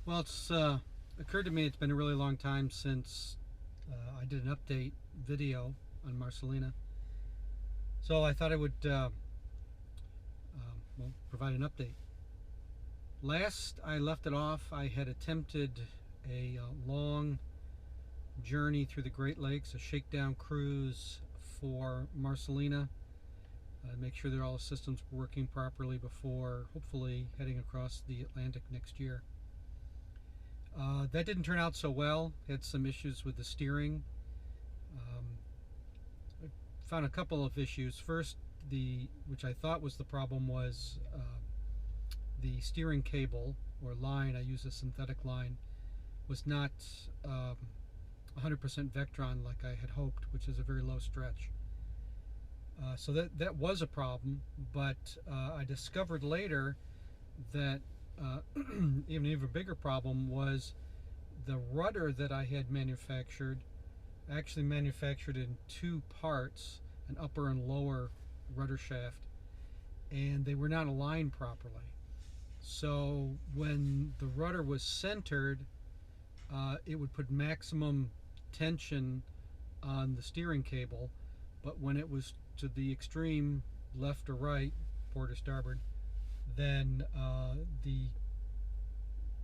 Well, it's occurred to me it's been a really long time since I did an update video on Marcelina. So I thought I would provide an update. Last I left it off, I had attempted a long journey through the Great Lakes, a shakedown cruise for Marcelina. Make sure that all the systems were working properly before hopefully heading across the Atlantic next year. That didn't turn out so well. Had some issues with the steering. I found a couple of issues. First, which I thought was the problem, was the steering cable or line. I use a synthetic line, was not 100% Vectron like I had hoped, which is a very low stretch. So that was a problem, but I discovered later that even bigger problem was the rudder that I had manufactured, actually manufactured in two parts, an upper and lower rudder shaft, and they were not aligned properly. So when the rudder was centered, it would put maximum tension on the steering cable, but when it was to the extreme left or right, port or starboard, then the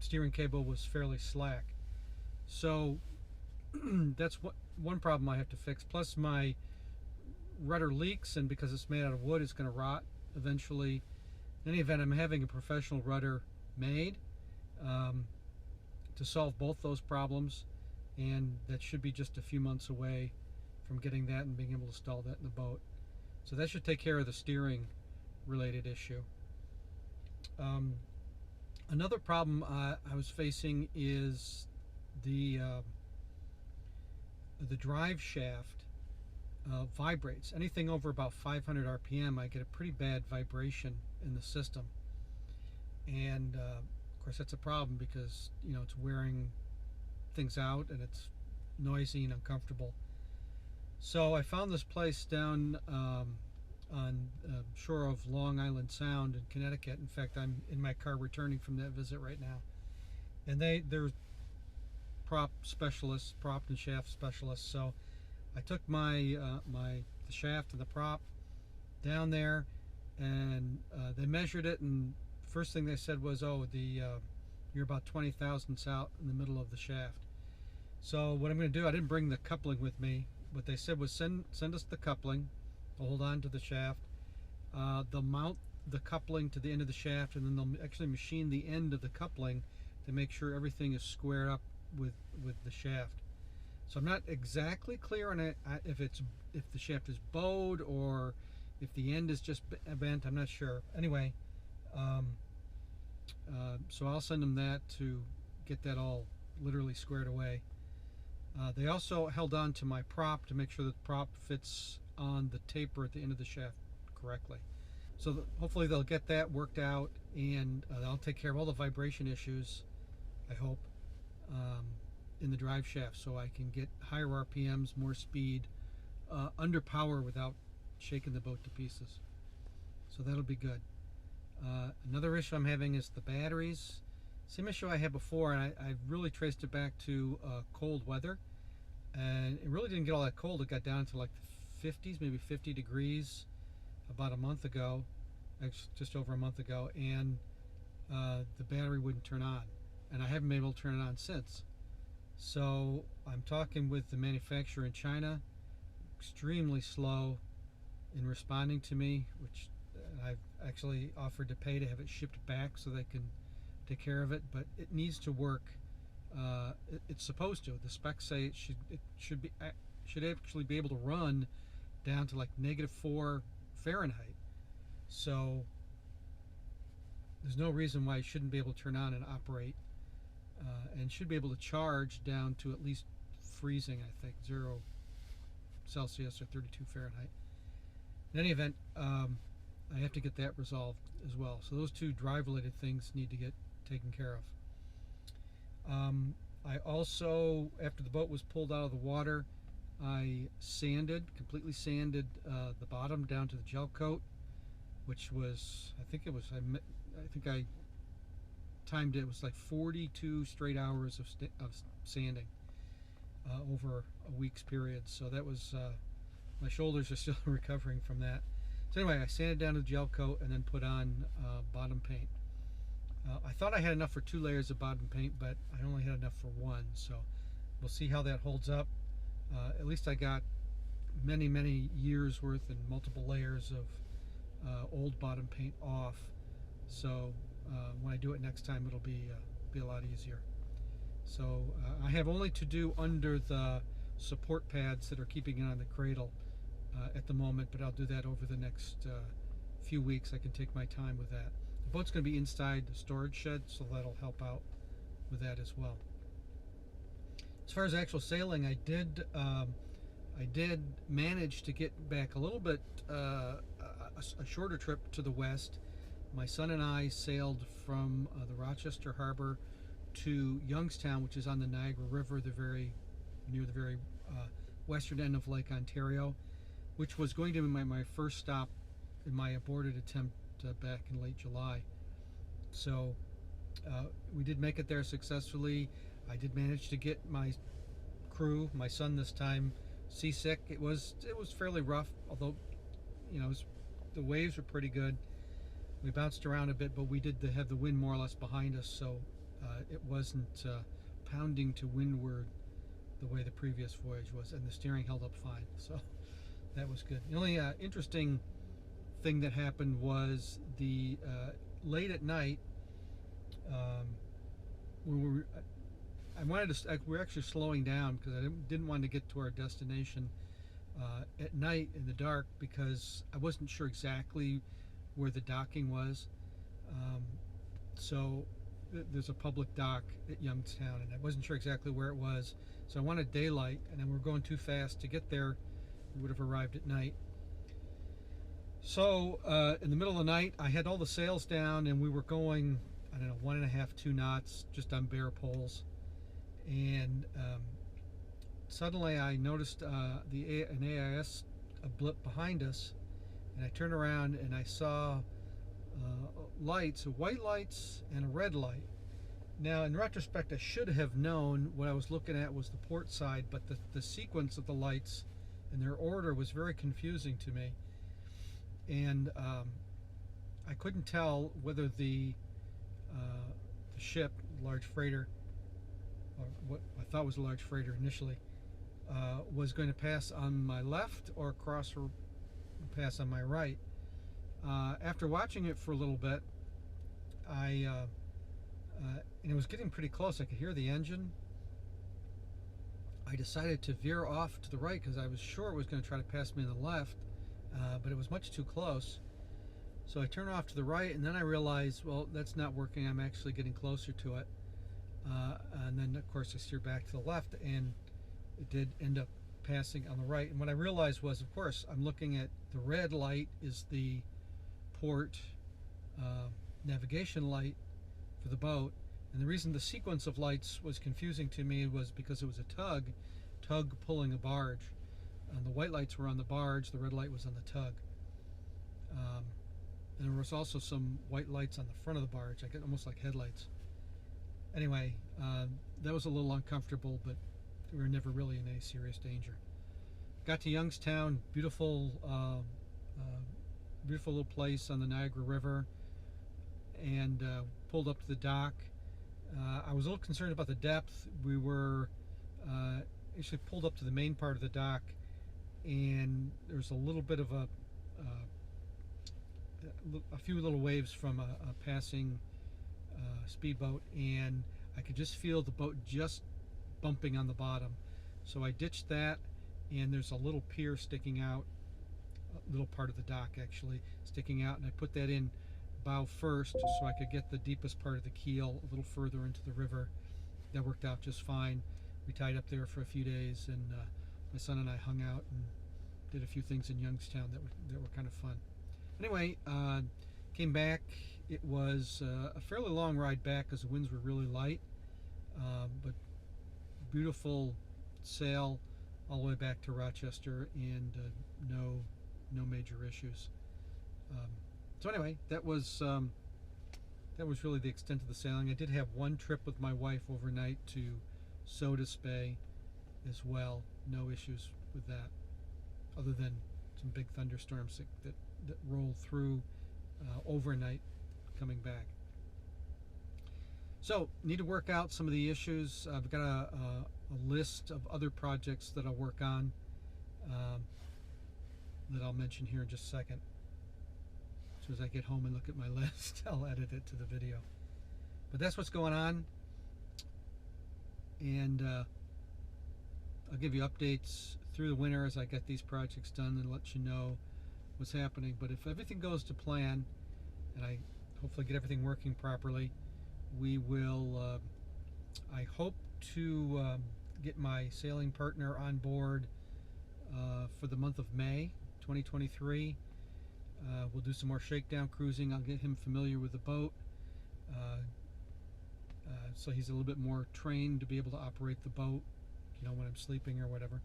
steering cable was fairly slack. So that's one problem I have to fix. Plus my rudder leaks, and because it's made out of wood, it's going to rot eventually. In any event, I'm having a professional rudder made to solve both those problems, and that should be just a few months away from getting that and being able to install that in the boat. So that should take care of the steering related issue. Another problem I was facing is the drive shaft vibrates. Anything over about 500 RPM, I get a pretty bad vibration in the system, and of course that's a problem because it's wearing things out and it's noisy and uncomfortable. So I found this place down on shore of Long Island Sound in Connecticut. In fact, I'm in my car returning from that visit right now, and they're prop specialists, prop and shaft specialists. So I took the shaft and the prop down there, and they measured it, and first thing they said was, "Oh, you're about 20 thousandths out in the middle of the shaft." So what I'm going to do, I didn't bring the coupling with me. What they said was send us the coupling. They'll hold on to the shaft. They'll mount the coupling to the end of the shaft, and then they'll actually machine the end of the coupling to make sure everything is squared up with the shaft. So I'm not exactly clear on it, if the shaft is bowed or if the end is just bent. I'm not sure. Anyway, so I'll send them that to get that all literally squared away. They also held on to my prop to make sure that the prop fits on the taper at the end of the shaft correctly. So hopefully they'll get that worked out, and they'll take care of all the vibration issues, I hope, in the drive shaft, so I can get higher RPMs, more speed, under power without shaking the boat to pieces. So that'll be good. Another issue I'm having is the batteries. Same issue I had before, and I really traced it back to cold weather, and it really didn't get all that cold. It got down to like the 50s, maybe 50 degrees about a month ago, actually just over a month ago, and the battery wouldn't turn on, and I haven't been able to turn it on since. So I'm talking with the manufacturer in China, extremely slow in responding to me, which I've actually offered to pay to have it shipped back so they can take care of it, but it needs to work. It's supposed to. The specs say it should actually be able to run down to like -4 Fahrenheit. So there's no reason why it shouldn't be able to turn on and operate, and should be able to charge down to at least freezing, I think, 0 Celsius or 32 Fahrenheit. In any event, I have to get that resolved as well. So those two drive-related things need to get taken care of. I also, after the boat was pulled out of the water, I completely sanded the bottom down to the gel coat, which was, I think I timed it was like 42 straight hours of sanding over a week's period. So that was my shoulders are still recovering from that. So anyway, I sanded down to the gel coat and then put on bottom paint. I thought I had enough for 2 layers of bottom paint, but I only had enough for 1. So we'll see how that holds up. At least I got many years worth and multiple layers of old bottom paint off. So when I do it next time, it'll be a lot easier. So I have only to do under the support pads that are keeping it on the cradle at the moment, but I'll do that over the next few weeks. I can take my time with that. The boat's going to be inside the storage shed, so that'll help out with that as well. As far as actual sailing, I did manage to get back a little bit, a shorter trip to the west. My son and I sailed from the Rochester Harbor to Youngstown, which is on the Niagara River, near the very western end of Lake Ontario, which was going to be my first stop in my aborted attempt back in late July. So we did make it there successfully. I did manage to get my crew, my son this time, seasick. It was fairly rough, although the waves were pretty good. We bounced around a bit, but we did have the wind more or less behind us, so it wasn't pounding to windward the way the previous voyage was, and the steering held up fine, so that was good. The only interesting thing that happened was the late at night, when we're actually slowing down because I didn't want to get to our destination at night in the dark, because I wasn't sure exactly where the docking was. So there's a public dock at Youngstown, and I wasn't sure exactly where it was, so I wanted daylight, and then we're going too fast to get there. We would have arrived at night. So in the middle of the night, I had all the sails down, and we were going, I don't know, 1.5, 2 knots, just on bare poles. And suddenly I noticed an AIS blip behind us, and I turned around and I saw lights, white lights and a red light. Now, in retrospect, I should have known what I was looking at was the port side, but the sequence of the lights and their order was very confusing to me. And I couldn't tell whether the ship, large freighter, or what I thought was a large freighter initially, was going to pass on my left or cross or pass on my right. After watching it for a little bit, and it was getting pretty close. I could hear the engine. I decided to veer off to the right because I was sure it was going to try to pass me on the left, but it was much too close. So I turned off to the right, and then I realized, well, that's not working. I'm actually getting closer to it. And then, of course, I steered back to the left, and it did end up passing on the right. And what I realized was, of course, I'm looking at the red light is the port navigation light for the boat. And the reason the sequence of lights was confusing to me was because it was a tug pulling a barge. And the white lights were on the barge, the red light was on the tug. And there was also some white lights on the front of the barge, like almost like headlights. Anyway, that was a little uncomfortable, but we were never really in any serious danger. Got to Youngstown, beautiful little place on the Niagara River, and pulled up to the dock. I was a little concerned about the depth. We were actually pulled up to the main part of the dock, and there's a little bit of a few little waves from a passing speedboat, and I could just feel the boat just bumping on the bottom. So I ditched that, and there's a little pier sticking out, a little part of the dock actually sticking out, and I put that in bow first so I could get the deepest part of the keel a little further into the river. That worked out just fine. We tied up there for a few days, and my son and I hung out and did a few things in Youngstown that were kind of fun. Anyway, came back. It was a fairly long ride back because the winds were really light, but beautiful sail all the way back to Rochester, and no major issues. So anyway, that was that was really the extent of the sailing. I did have one trip with my wife overnight to Sodus Bay as well. No issues with that, other than some big thunderstorms that rolled through overnight coming back. So, need to work out some of the issues. I've got a list of other projects that I'll work on that I'll mention here in just a second. As soon as I get home and look at my list, I'll edit it to the video. But that's what's going on. And I'll give you updates through the winter as I get these projects done and let you know what's happening. But if everything goes to plan, and I hopefully get everything working properly, we will, I hope to get my sailing partner on board for the month of May 2023. We'll do some more shakedown cruising. I'll get him familiar with the boat so he's a little bit more trained to be able to operate the boat, when I'm sleeping or whatever.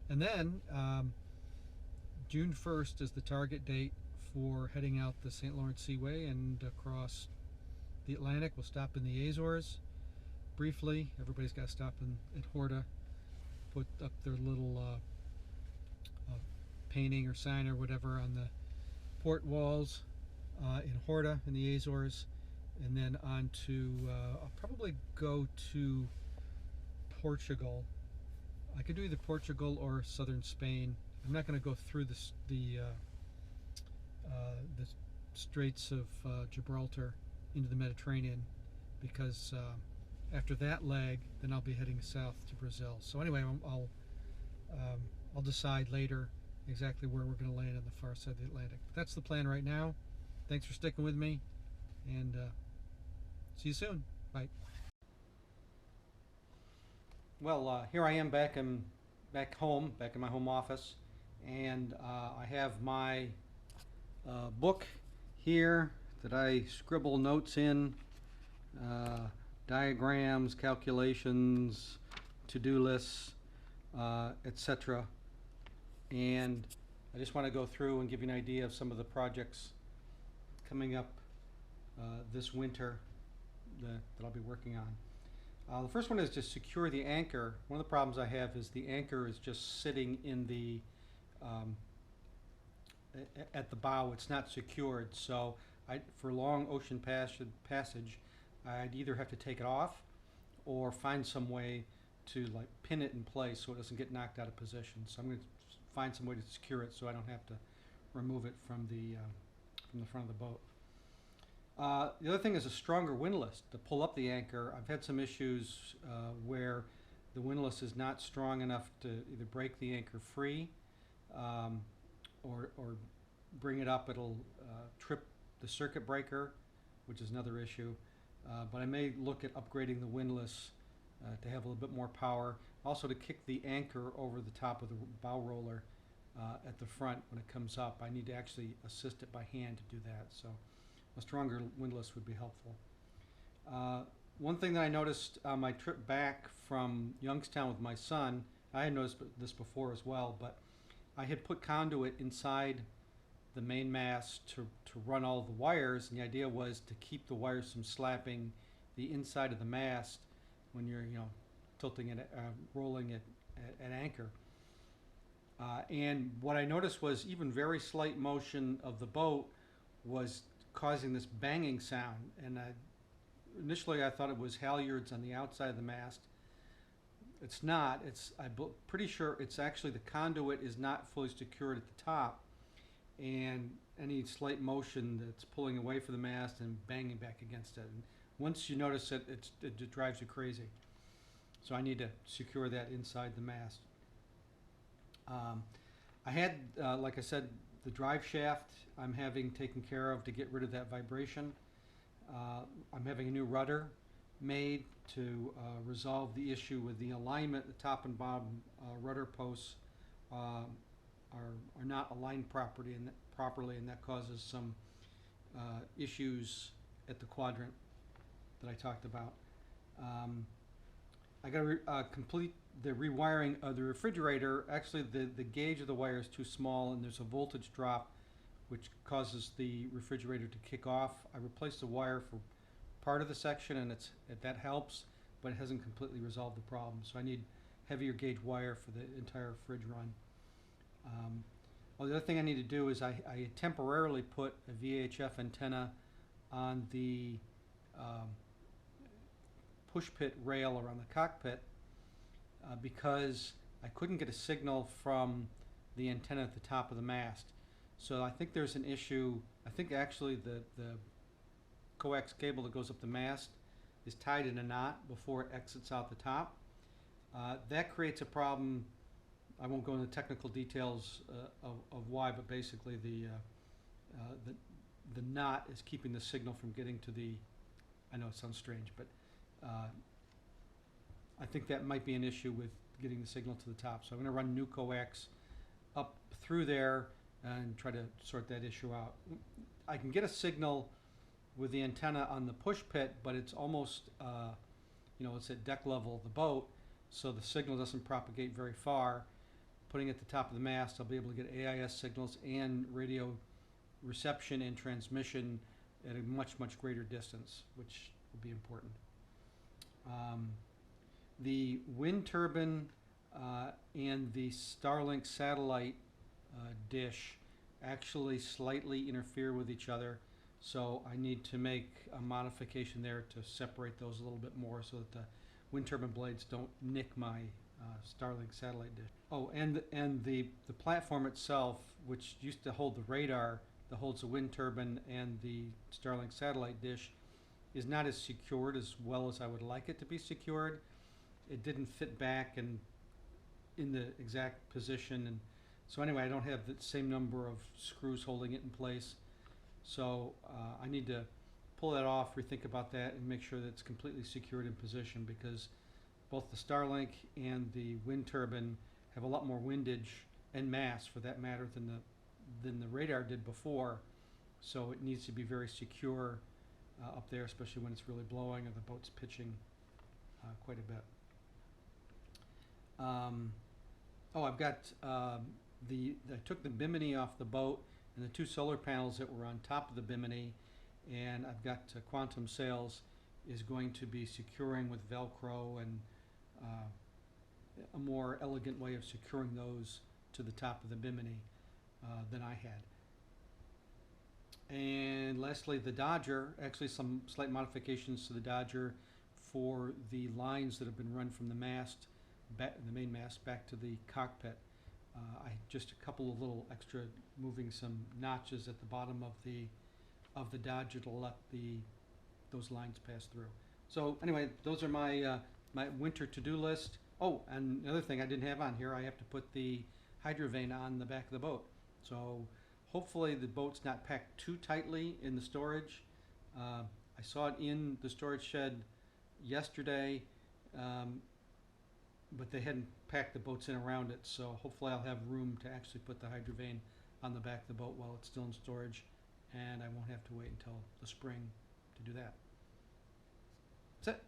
And then June 1st is the target date for heading out the St. Lawrence Seaway and across the Atlantic. We'll stop in the Azores briefly. Everybody's got to stop at Horta, put up their little painting or sign or whatever on the port walls in Horta in the Azores, and then on to I'll probably go to Portugal. I could do either Portugal or southern Spain. I'm not going to go through the Straits of Gibraltar into the Mediterranean, because after that leg, then I'll be heading south to Brazil. So anyway, I'll decide later exactly where we're going to land on the far side of the Atlantic. But that's the plan right now. Thanks for sticking with me, and see you soon. Bye. Well, here I am back home, back in my home office, and I have my book here that I scribble notes in, diagrams, calculations, to-do lists, etc. And I just want to go through and give you an idea of some of the projects coming up this winter that I'll be working on. The first one is to secure the anchor. One of the problems I have is the anchor is just sitting in the at the bow. It's not secured, so for long ocean passage, I'd either have to take it off or find some way to pin it in place so it doesn't get knocked out of position. So I'm going to find some way to secure it so I don't have to remove it from the front of the boat. The other thing is a stronger windlass to pull up the anchor. I've had some issues where the windlass is not strong enough to either break the anchor free or bring it up. It'll trip the circuit breaker, which is another issue. But I may look at upgrading the windlass to have a little bit more power. Also to kick the anchor over the top of the bow roller at the front when it comes up. I need to actually assist it by hand to do that. So a stronger windlass would be helpful. One thing that I noticed on my trip back from Youngstown with my son, I had noticed this before as well, but I had put conduit inside the main mast to run all the wires, and the idea was to keep the wires from slapping the inside of the mast when you're tilting it, rolling it at anchor. And what I noticed was even very slight motion of the boat was causing this banging sound, and initially I thought it was halyards on the outside of the mast. It's not. I'm pretty sure it's actually the conduit is not fully secured at the top, and any slight motion that's pulling away from the mast and banging back against it. And once you notice it, it drives you crazy. So I need to secure that inside the mast. I had, like I said, the drive shaft I'm having taken care of to get rid of that vibration. I'm having a new rudder made to resolve the issue with the alignment. The top and bottom rudder posts are not aligned properly, and that causes some issues at the quadrant that I talked about. I got to complete the rewiring of the refrigerator. Actually, the gauge of the wire is too small, and there's a voltage drop which causes the refrigerator to kick off. I replaced the wire for part of the section, and that helps, but it hasn't completely resolved the problem. So I need heavier gauge wire for the entire fridge run. Well, the other thing I need to do is I temporarily put a VHF antenna on the push pit rail around the cockpit because I couldn't get a signal from the antenna at the top of the mast. So I think there's an issue. I think actually the coax cable that goes up the mast is tied in a knot before it exits out the top. That creates a problem. I won't go into technical details of why, but basically the knot is keeping the signal from getting to the, I know it sounds strange, but I think that might be an issue with getting the signal to the top. So I'm going to run new coax up through there and try to sort that issue out. I can get a signal with the antenna on the push pit, but it's almost, it's at deck level of the boat, so the signal doesn't propagate very far. Putting it at the top of the mast, I'll be able to get AIS signals and radio reception and transmission at a much, much greater distance, which will be important. The wind turbine and the Starlink satellite dish actually slightly interfere with each other, so I need to make a modification there to separate those a little bit more so that the wind turbine blades don't nick my Starlink satellite dish. Oh, and the platform itself, which used to hold the radar that holds the wind turbine and the Starlink satellite dish, is not as secured as well as I would like it to be secured. It didn't fit back and in the exact position, and so anyway, I don't have the same number of screws holding it in place. So I need to pull that off, rethink about that, and make sure that it's completely secured in position, because both the Starlink and the wind turbine have a lot more windage and mass, for that matter, than the radar did before. So it needs to be very secure up there, especially when it's really blowing or the boat's pitching quite a bit. I've got I took the bimini off the boat, and the two solar panels that were on top of the bimini, and I've got Quantum Sails is going to be securing with Velcro and a more elegant way of securing those to the top of the bimini than I had. And lastly, the Dodger, actually some slight modifications to the Dodger for the lines that have been run from the mast, the main mast, back to the cockpit. Just a couple of little extra, moving some notches at the bottom of the Dodger to let those lines pass through. So anyway, those are my my winter to-do list. Oh, and another thing I didn't have on here, I have to put the hydrovane on the back of the boat. So hopefully the boat's not packed too tightly in the storage. I saw it in the storage shed yesterday, but they hadn't packed the boats in around it, so hopefully I'll have room to actually put the hydrovane on the back of the boat while it's still in storage, and I won't have to wait until the spring to do that. That's it.